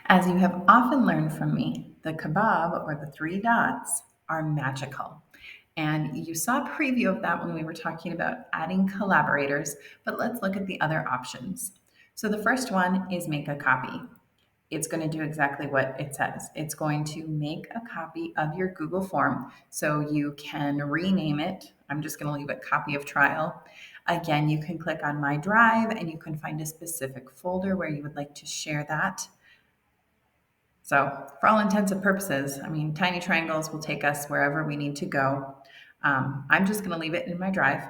As you have often learned from me, the Kabob or the three dots are magical. And you saw a preview of that when we were talking about adding collaborators, but let's look at the other options. So the first one is make a copy. It's going to do exactly what it says. It's going to make a copy of your Google form so you can rename it. I'm just going to leave it copy of trial. Again, you can click on My Drive and you can find a specific folder where you would like to share that. So, for all intents and purposes, I mean, tiny triangles will take us wherever we need to go. I'm just going to leave it in my drive.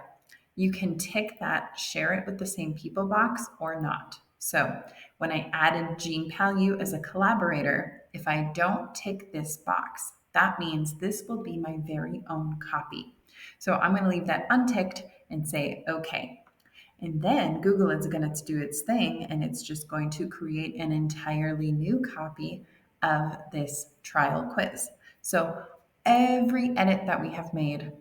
You can tick that share it with the same people box or not. So, when I added Jean Palu as a collaborator, if I don't tick this box, that means this will be my very own copy. So, I'm going to leave that unticked and say OK. And then Google is going to do its thing and it's just going to create an entirely new copy of this trial quiz. So every edit that we have made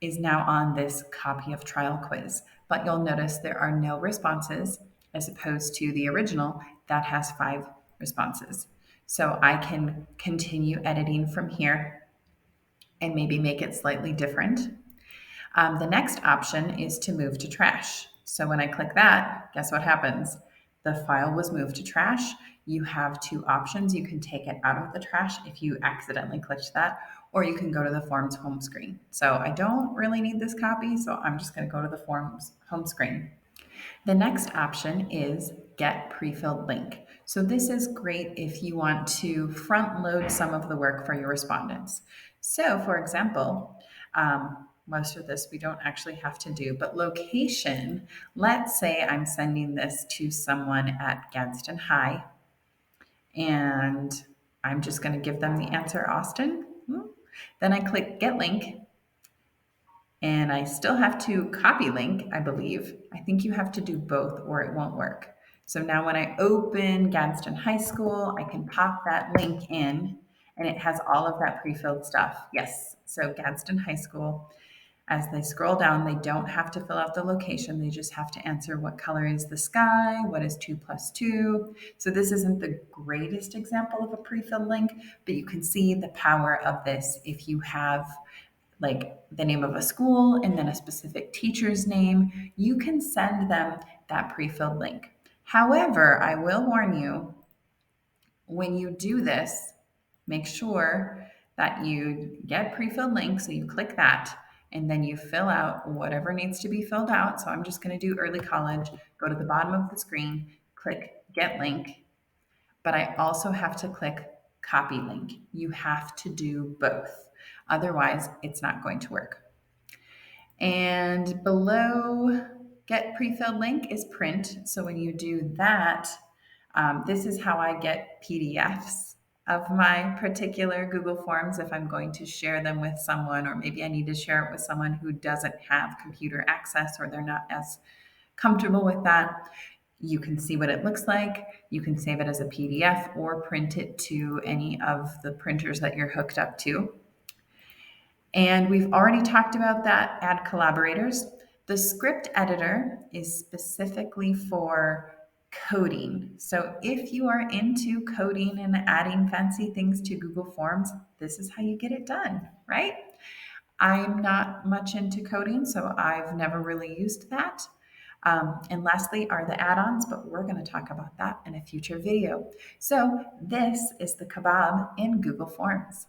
is now on this copy of trial quiz. But you'll notice there are no responses as opposed to the original that has 5 responses. So I can continue editing from here and maybe make it slightly different. The next option is to move to trash. So when I click that, guess what happens? The file was moved to trash. You have 2 options. You can take it out of the trash if you accidentally clicked that, or you can go to the forms home screen. So I don't really need this copy, so I'm just going to go to the forms home screen. The next option is get pre-filled link. So this is great if you want to front load some of the work for your respondents. So for example, most of this we don't actually have to do, but location, let's say I'm sending this to someone at Gadsden High and I'm just going to give them the answer Austin. Then I click get link and I still have to copy link, I believe. I think you have to do both or it won't work. So now when I open Gadsden High School, I can pop that link in and it has all of that pre-filled stuff. Yes, so Gadsden High School. As they scroll down, they don't have to fill out the location. They just have to answer what color is the sky, what is 2 plus 2. So this isn't the greatest example of a pre-filled link, but you can see the power of this if you have like the name of a school and then a specific teacher's name, you can send them that pre-filled link. However, I will warn you, when you do this, make sure that you get pre-filled links. So you click that and then you fill out whatever needs to be filled out. So I'm just going to do early college, go to the bottom of the screen, click get link, but I also have to click copy link. You have to do both. Otherwise, it's not going to work. And below get pre-filled link is print. So when you do that, this is how I get PDFs of my particular Google Forms if I'm going to share them with someone, or maybe I need to share it with someone who doesn't have computer access or they're not as comfortable with that. You can see what it looks like. You can save it as a PDF or print it to any of the printers that you're hooked up to. And we've already talked about that, add collaborators. The script editor is specifically for coding. So if you are into coding and adding fancy things to Google Forms, this is how you get it done, right? I'm not much into coding, so I've never really used that. And lastly are the add-ons, but we're going to talk about that in a future video. So this is the Kabob in Google Forms.